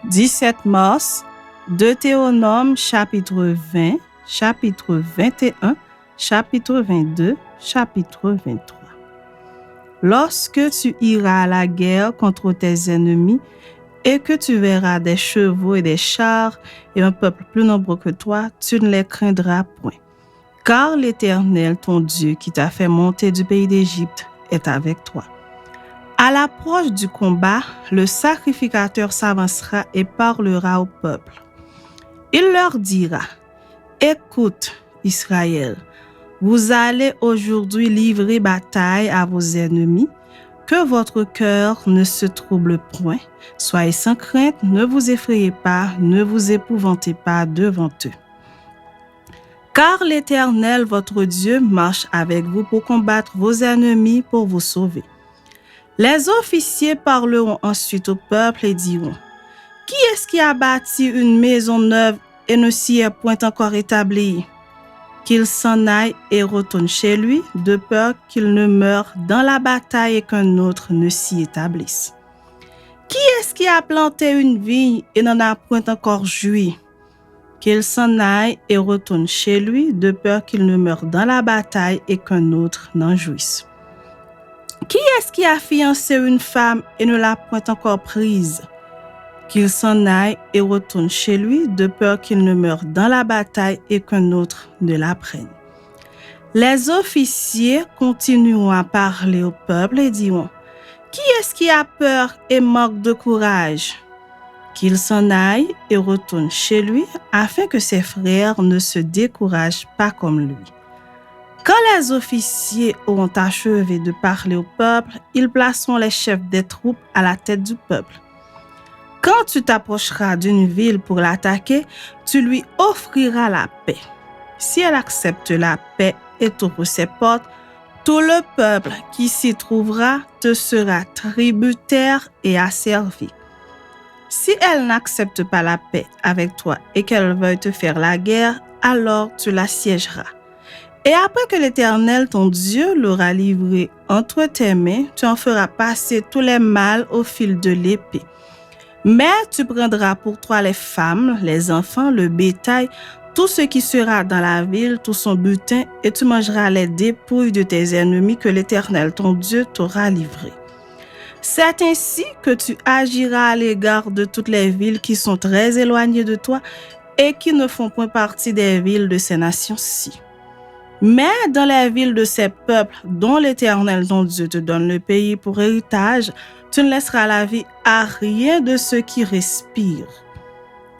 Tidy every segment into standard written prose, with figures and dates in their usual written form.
17 mars, Deutéronome chapitre 20, chapitre 21, chapitre 22, chapitre 23. Lorsque tu iras à la guerre contre tes ennemis et que tu verras des chevaux et des chars et un peuple plus nombreux que toi, tu ne les craindras point. Car l'Éternel, ton Dieu, qui t'a fait monter du pays d'Égypte, est avec toi. À l'approche du combat, le sacrificateur s'avancera et parlera au peuple. Il leur dira, « Écoute, Israël, vous allez aujourd'hui livrer bataille à vos ennemis, que votre cœur ne se trouble point, soyez sans crainte, ne vous effrayez pas, ne vous épouvantez pas devant eux. Car l'Éternel, votre Dieu, marche avec vous pour combattre vos ennemis, pour vous sauver. » Les officiers parleront ensuite au peuple et diront, « Qui est-ce qui a bâti une maison neuve et ne s'y est point encore établi? Qu'il s'en aille et retourne chez lui, de peur qu'il ne meure dans la bataille et qu'un autre ne s'y établisse. Qui est-ce qui a planté une vigne et n'en a point encore joui? Qu'il s'en aille et retourne chez lui, de peur qu'il ne meure dans la bataille et qu'un autre n'en jouisse. Qui est-ce qui a fiancé une femme et ne l'a point encore prise? Qu'il s'en aille et retourne chez lui, de peur qu'il ne meure dans la bataille et qu'un autre ne la prenne. » Les officiers continueront à parler au peuple et diront, « Qui est-ce qui a peur et manque de courage? Qu'il s'en aille et retourne chez lui, afin que ses frères ne se découragent pas comme lui. » Quand les officiers auront achevé de parler au peuple, ils placeront les chefs des troupes à la tête du peuple. Quand tu t'approcheras d'une ville pour l'attaquer, tu lui offriras la paix. Si elle accepte la paix et t'ouvre ses portes, tout le peuple qui s'y trouvera te sera tributaire et asservi. Si elle n'accepte pas la paix avec toi et qu'elle veuille te faire la guerre, alors tu l'assiégeras. Et après que l'Éternel, ton Dieu, l'aura livré entre tes mains, tu en feras passer tous les mâles au fil de l'épée. Mais tu prendras pour toi les femmes, les enfants, le bétail, tout ce qui sera dans la ville, tout son butin, et tu mangeras les dépouilles de tes ennemis que l'Éternel, ton Dieu, t'aura livrés. C'est ainsi que tu agiras à l'égard de toutes les villes qui sont très éloignées de toi et qui ne font point partie des villes de ces nations-ci. Mais dans les villes de ces peuples dont l'Éternel, ton Dieu, te donne le pays pour héritage, tu ne laisseras la vie à rien de ceux qui respirent.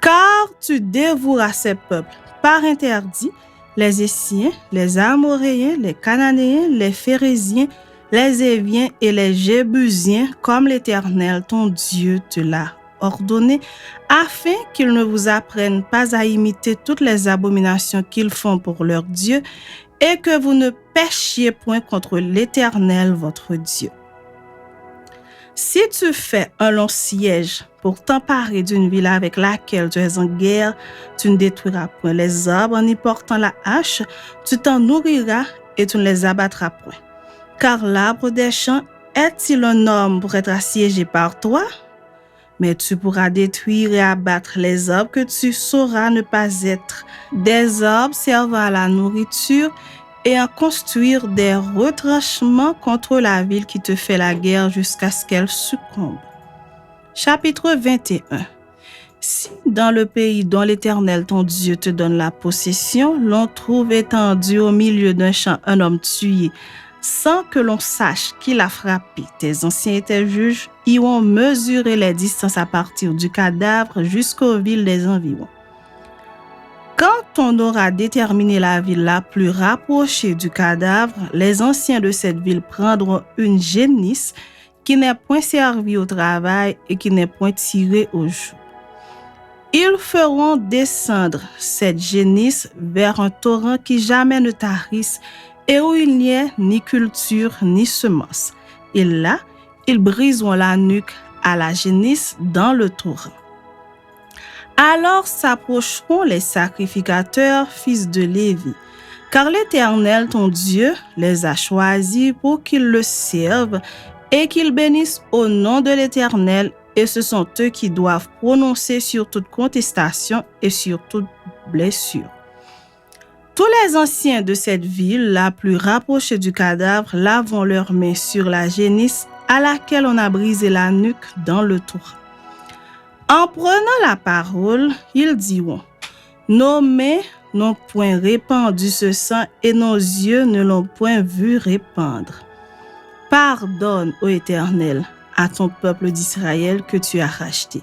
Car tu dévoueras ces peuples par interdit, les Hessiens, les Amoréens, les Cananéens, les Phéréziens, les Éviens et les Jébusiens, comme l'Éternel, ton Dieu, te l'a ordonné, afin qu'ils ne vous apprennent pas à imiter toutes les abominations qu'ils font pour leur Dieu, et que vous ne péchiez point contre l'Éternel, votre Dieu. Si tu fais un long siège pour t'emparer d'une ville avec laquelle tu es en guerre, tu ne détruiras point les arbres en y portant la hache, tu t'en nourriras et tu ne les abattras point. Car l'arbre des champs est-il un homme pour être assiégé par toi? Mais tu pourras détruire et abattre les arbres que tu sauras ne pas être des arbres servant à la nourriture et en construire des retranchements contre la ville qui te fait la guerre jusqu'à ce qu'elle succombe. Chapitre 21. Si dans le pays dont l'Éternel ton Dieu te donne la possession, l'on trouve étendu au milieu d'un champ un homme tué, sans que l'on sache qui l'a frappé, tes anciens et tes juges iront mesurer les distances à partir du cadavre jusqu'aux villes des environs. Quand on aura déterminé la ville la plus rapprochée du cadavre, les anciens de cette ville prendront une génisse qui n'est point servie au travail et qui n'est point tirée au joug. Ils feront descendre cette génisse vers un torrent qui jamais ne tarisse et où il n'y ait ni culture ni semence. Et là, ils briseront la nuque à la génisse dans le torrent. Alors s'approcheront les sacrificateurs, fils de Lévi, car l'Éternel, ton Dieu, les a choisis pour qu'ils le servent et qu'ils bénissent au nom de l'Éternel et ce sont eux qui doivent prononcer sur toute contestation et sur toute blessure. Tous les anciens de cette ville, la plus rapprochée du cadavre, lavent leurs mains sur la génisse à laquelle on a brisé la nuque dans le tour. En prenant la parole, ils diront: nos mains n'ont point répandu ce sang et nos yeux ne l'ont point vu répandre. Pardonne, ô Éternel, à ton peuple d'Israël que tu as racheté.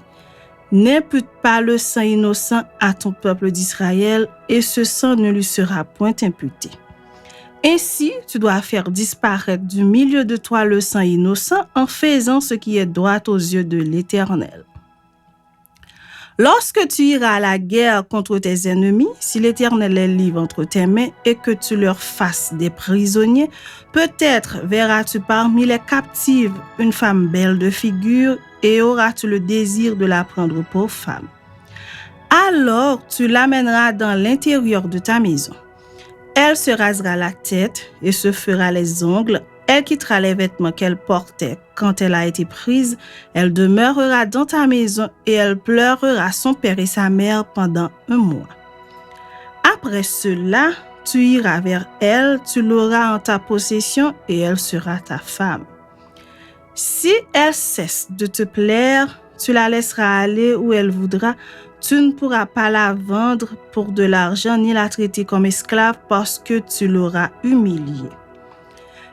N'impute pas le sang innocent à ton peuple d'Israël, et ce sang ne lui sera point imputé. Ainsi, tu dois faire disparaître du milieu de toi le sang innocent en faisant ce qui est droit aux yeux de l'Éternel. Lorsque tu iras à la guerre contre tes ennemis, si l'Éternel les livre entre tes mains et que tu leur fasses des prisonniers, peut-être verras-tu parmi les captives une femme belle de figure et auras-tu le désir de la prendre pour femme. Alors tu l'amèneras dans l'intérieur de ta maison. Elle se rasera la tête et se fera les ongles. Elle quittera les vêtements qu'elle portait quand elle a été prise. Elle demeurera dans ta maison et elle pleurera son père et sa mère pendant 1 mois. Après cela, tu iras vers elle, tu l'auras en ta possession et elle sera ta femme. Si elle cesse de te plaire, tu la laisseras aller où elle voudra. Tu ne pourras pas la vendre pour de l'argent ni la traiter comme esclave parce que tu l'auras humiliée.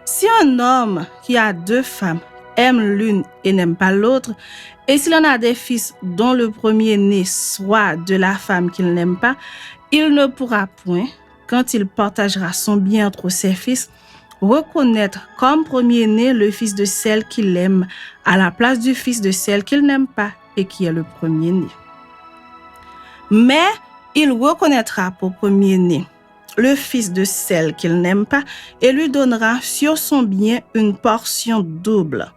Si un homme qui a 2 femmes aime l'une et n'aime pas l'autre, et s'il en a des fils dont le premier-né soit de la femme qu'il n'aime pas, il ne pourra point, quand il partagera son bien entre ses fils, reconnaître comme premier-né le fils de celle qu'il aime à la place du fils de celle qu'il n'aime pas et qui est le premier-né. Mais il reconnaîtra pour premier-né le fils de celle qu'il n'aime pas et lui donnera sur son bien une portion double.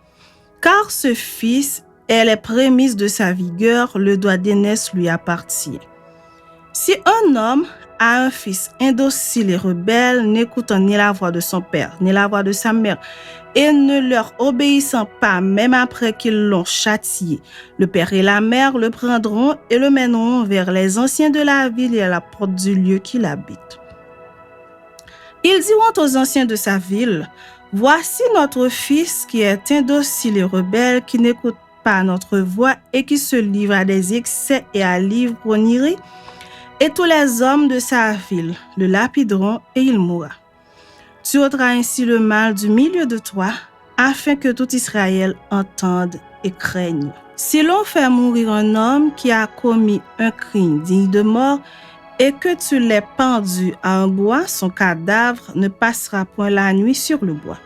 Car ce fils est les prémices de sa vigueur, le droit d'aînesse lui appartient. Si un homme a un fils indocile et rebelle, n'écoutant ni la voix de son père, ni la voix de sa mère, et ne leur obéissant pas, même après qu'ils l'ont châtié, le père et la mère le prendront et le mèneront vers les anciens de la ville et à la porte du lieu qu'il habite. Ils diront aux anciens de sa ville: voici notre fils qui est indocile et rebelle, qui n'écoute pas notre voix et qui se livre à des excès et à l'ivrognerie. Et tous les hommes de sa ville le lapideront et il mourra. Tu ôteras ainsi le mal du milieu de toi, afin que tout Israël entende et craigne. Si l'on fait mourir un homme qui a commis un crime digne de mort, et que tu l'aies pendu à un bois, son cadavre ne passera point la nuit sur le bois.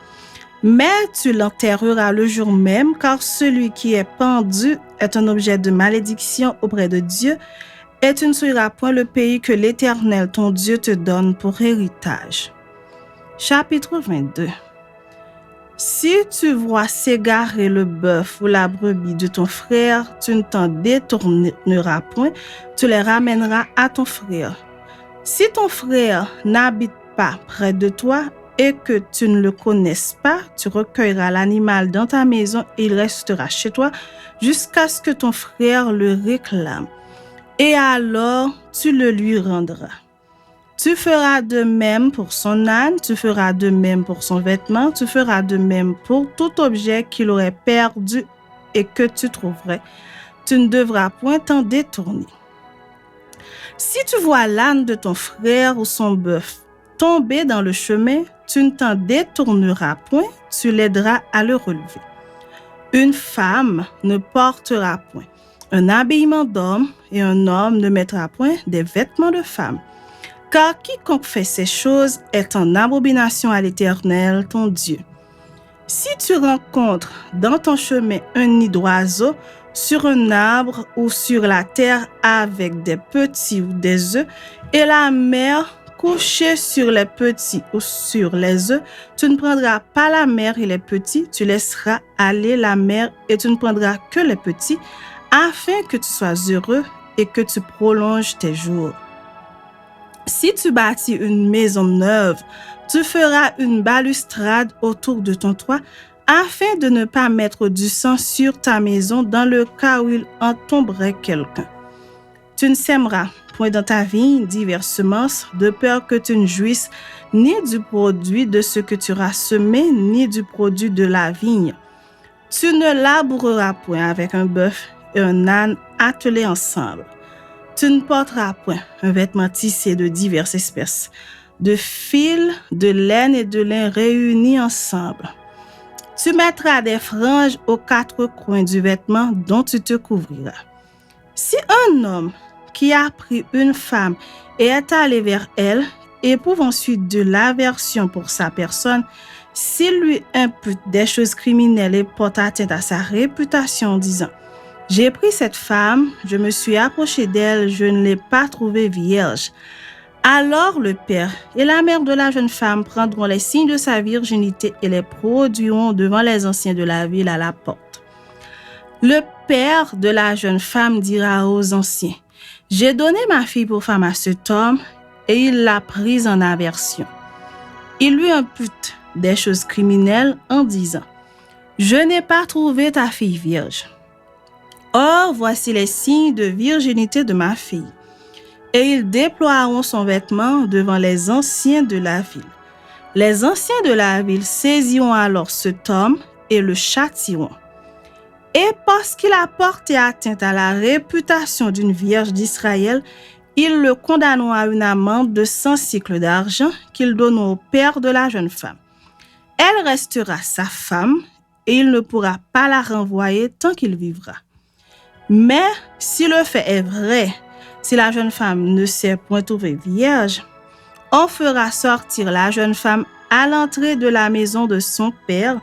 Mais tu l'enterreras le jour même, car celui qui est pendu est un objet de malédiction auprès de Dieu, et tu ne souilleras point le pays que l'Éternel, ton Dieu, te donne pour héritage. Chapitre 22. Si tu vois s'égarer le bœuf ou la brebis de ton frère, tu ne t'en détourneras point, tu les ramèneras à ton frère. Si ton frère n'habite pas près de toi et que tu ne le connaisses pas, tu recueilleras l'animal dans ta maison et il restera chez toi jusqu'à ce que ton frère le réclame. Et alors, tu le lui rendras. Tu feras de même pour son âne, tu feras de même pour son vêtement, tu feras de même pour tout objet qu'il aurait perdu et que tu trouverais. Tu ne devras point t'en détourner. Si tu vois l'âne de ton frère ou son bœuf tomber dans le chemin, tu ne t'en détourneras point, tu l'aideras à le relever. Une femme ne portera point un habillement d'homme et un homme ne mettra point des vêtements de femme. Car quiconque fait ces choses est en abomination à l'Éternel, ton Dieu. Si tu rencontres dans ton chemin un nid d'oiseau, sur un arbre ou sur la terre avec des petits ou des œufs, et la mère couchée sur les petits ou sur les œufs, tu ne prendras pas la mère et les petits, tu laisseras aller la mère et tu ne prendras que les petits, afin que tu sois heureux et que tu prolonges tes jours. Si tu bâtis une maison neuve, tu feras une balustrade autour de ton toit afin de ne pas mettre du sang sur ta maison dans le cas où il en tomberait quelqu'un. Tu ne sèmeras point dans ta vigne diverses semences, de peur que tu ne jouisses ni du produit de ce que tu auras semé, ni du produit de la vigne. Tu ne laboureras point avec un bœuf et un âne attelés ensemble. Tu ne porteras point un vêtement tissé de diverses espèces, de fil, de laine et de lin réunis ensemble. Tu mettras des franges aux quatre coins du vêtement dont tu te couvriras. Si un homme qui a pris une femme et est allé vers elle, éprouve ensuite de l'aversion pour sa personne, s'il lui impute des choses criminelles et porte atteinte à sa réputation en disant « J'ai pris cette femme, je me suis approché d'elle, je ne l'ai pas trouvée vierge », alors le père et la mère de la jeune femme prendront les signes de sa virginité et les produiront devant les anciens de la ville à la porte. Le père de la jeune femme dira aux anciens « J'ai donné ma fille pour femme à cet homme et il l'a prise en aversion. » Il lui impute des choses criminelles en disant « Je n'ai pas trouvé ta fille vierge. Or, voici les signes de virginité de ma fille. » Et ils déploieront son vêtement devant les anciens de la ville. Les anciens de la ville saisiront alors cet homme et le châtieront. Et parce qu'il a porté atteinte à la réputation d'une vierge d'Israël, ils le condamneront à une amende de 100 cycles d'argent qu'ils donneront au père de la jeune femme. Elle restera sa femme et il ne pourra pas la renvoyer tant qu'il vivra. Mais si le fait est vrai, si la jeune femme ne s'est point trouvée vierge, on fera sortir la jeune femme à l'entrée de la maison de son père.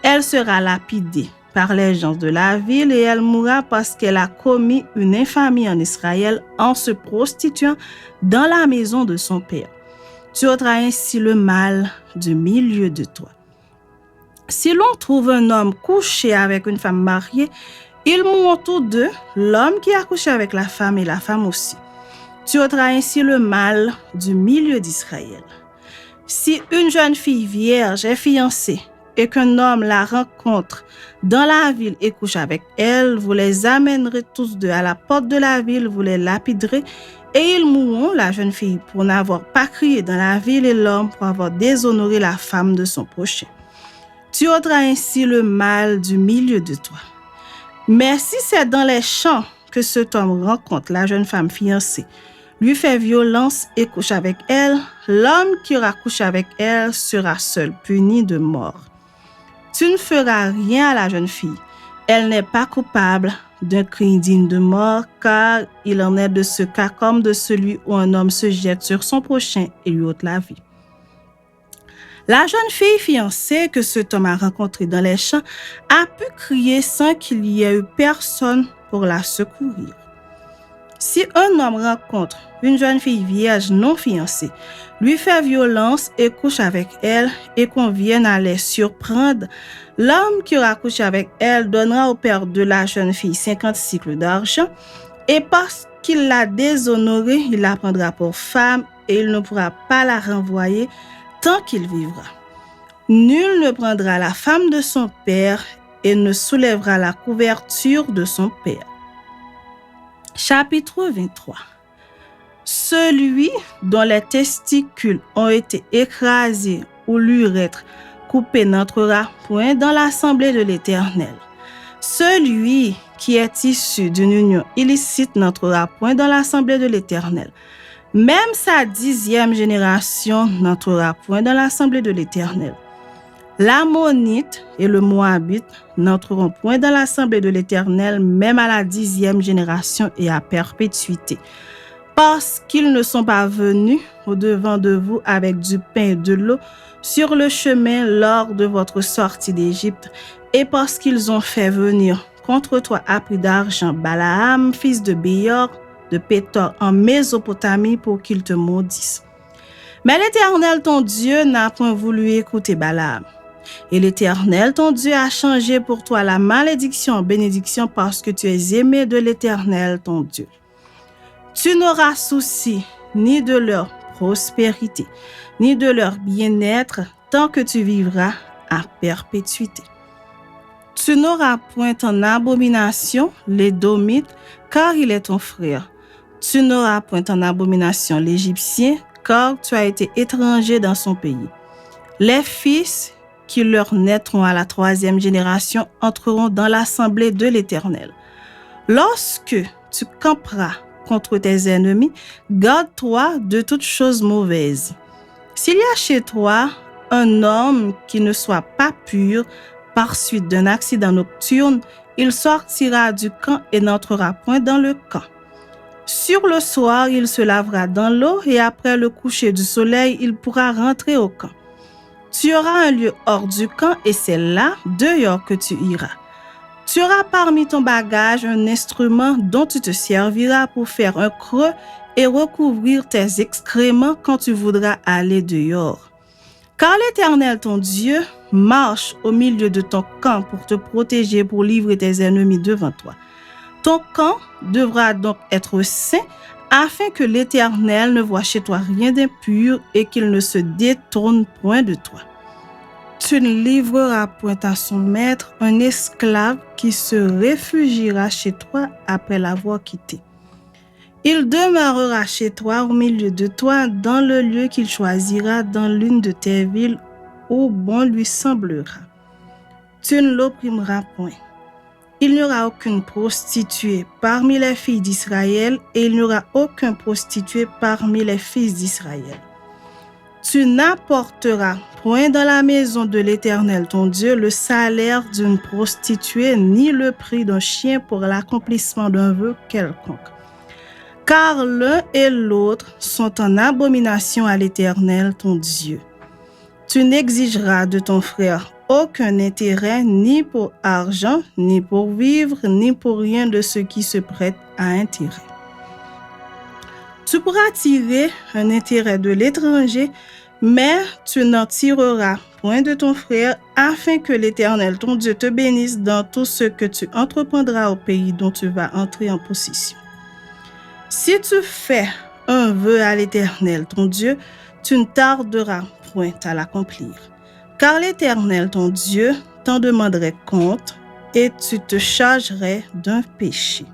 Elle sera lapidée par les gens de la ville et elle mourra parce qu'elle a commis une infamie en Israël en se prostituant dans la maison de son père. Tu ôteras ainsi le mal du milieu de toi. Si l'on trouve un homme couché avec une femme mariée, ils mourront tous deux, l'homme qui a couché avec la femme et la femme aussi. Tu ôteras ainsi le mal du milieu d'Israël. Si une jeune fille vierge est fiancée et qu'un homme la rencontre dans la ville et couche avec elle, vous les amènerez tous deux à la porte de la ville, vous les lapiderez et ils mourront, la jeune fille pour n'avoir pas crié dans la ville et l'homme pour avoir déshonoré la femme de son prochain. Tu ôteras ainsi le mal du milieu de toi. Mais si c'est dans les champs que cet homme rencontre la jeune femme fiancée, lui fait violence et couche avec elle, l'homme qui aura couché avec elle sera seul puni de mort. Tu ne feras rien à la jeune fille. Elle n'est pas coupable d'un crime digne de mort, car il en est de ce cas comme de celui où un homme se jette sur son prochain et lui ôte la vie. La jeune fille fiancée que cet homme a rencontrée dans les champs a pu crier sans qu'il y ait eu personne pour la secourir. Si un homme rencontre une jeune fille vierge non fiancée, lui fait violence et couche avec elle et qu'on vienne à les surprendre, l'homme qui aura couché avec elle donnera au père de la jeune fille 50 cycles d'argent et parce qu'il l'a déshonorée, il la prendra pour femme et il ne pourra pas la renvoyer tant qu'il vivra. Nul ne prendra la femme de son père et ne soulèvera la couverture de son père. Chapitre 23. Celui dont les testicules ont été écrasés ou l'urètre coupé n'entrera point dans l'assemblée de l'Éternel. Celui qui est issu d'une union illicite n'entrera point dans l'assemblée de l'Éternel. Même sa 10e génération n'entrera point dans l'assemblée de l'Éternel. L'Ammonite et le Moabite n'entreront point dans l'assemblée de l'Éternel, même à la 10e génération et à perpétuité, parce qu'ils ne sont pas venus au-devant de vous avec du pain et de l'eau sur le chemin lors de votre sortie d'Égypte, et parce qu'ils ont fait venir contre toi à prix d'argent Balaam, fils de Béor, de Pétor en Mésopotamie pour qu'il te maudisse. Mais l'Éternel ton Dieu n'a point voulu écouter Balaam. Et l'Éternel ton Dieu a changé pour toi la malédiction en bénédiction parce que tu es aimé de l'Éternel ton Dieu. Tu n'auras souci ni de leur prospérité, ni de leur bien-être tant que tu vivras à perpétuité. Tu n'auras point en abomination l'Édomite, car il est ton frère. Tu n'auras point en abomination l'Égyptien, car tu as été étranger dans son pays. Les fils qui leur naîtront à la 3e génération entreront dans l'assemblée de l'Éternel. Lorsque tu camperas contre tes ennemis, garde-toi de toutes choses mauvaises. S'il y a chez toi un homme qui ne soit pas pur, par suite d'un accident nocturne, il sortira du camp et n'entrera point dans le camp. Sur le soir, il se lavera dans l'eau et après le coucher du soleil, il pourra rentrer au camp. Tu auras un lieu hors du camp et c'est là, dehors, que tu iras. Tu auras parmi ton bagage un instrument dont tu te serviras pour faire un creux et recouvrir tes excréments quand tu voudras aller dehors. Car l'Éternel, ton Dieu, marche au milieu de ton camp pour te protéger, pour livrer tes ennemis devant toi. Ton camp devra donc être saint, afin que l'Éternel ne voie chez toi rien d'impur et qu'il ne se détourne point de toi. Tu ne livreras point à son maître un esclave qui se réfugiera chez toi après l'avoir quitté. Il demeurera chez toi au milieu de toi dans le lieu qu'il choisira dans l'une de tes villes où bon lui semblera. Tu ne l'opprimeras point. Il n'y aura aucune prostituée parmi les filles d'Israël et il n'y aura aucun prostitué parmi les fils d'Israël. Tu n'apporteras point dans la maison de l'Éternel ton Dieu le salaire d'une prostituée ni le prix d'un chien pour l'accomplissement d'un vœu quelconque. Car l'un et l'autre sont en abomination à l'Éternel ton Dieu. Tu n'exigeras de ton frère aucun intérêt, ni pour argent, ni pour vivre, ni pour rien de ce qui se prête à intérêt. Tu pourras tirer un intérêt de l'étranger, mais tu n'en tireras point de ton frère, afin que l'Éternel ton Dieu te bénisse dans tout ce que tu entreprendras au pays dont tu vas entrer en possession. Si tu fais un vœu à l'Éternel ton Dieu, tu ne tarderas point à l'accomplir. Car l'Éternel ton Dieu t'en demanderait compte et tu te chargerais d'un péché.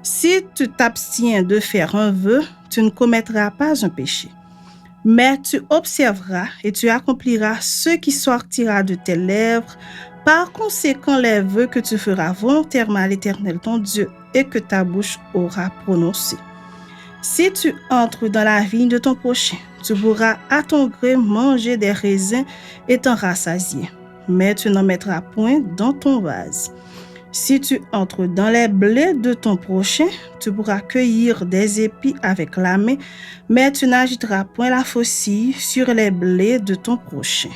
Si tu t'abstiens de faire un vœu, tu ne commettras pas un péché. Mais tu observeras et tu accompliras ce qui sortira de tes lèvres. Par conséquent, les vœux que tu feras volontairement à l'Éternel ton Dieu et que ta bouche aura prononcés. Si tu entres dans la vigne de ton prochain, tu pourras à ton gré manger des raisins et t'en rassasier, mais tu n'en mettras point dans ton vase. Si tu entres dans les blés de ton prochain, tu pourras cueillir des épis avec la main, mais tu n'agiteras point la faucille sur les blés de ton prochain.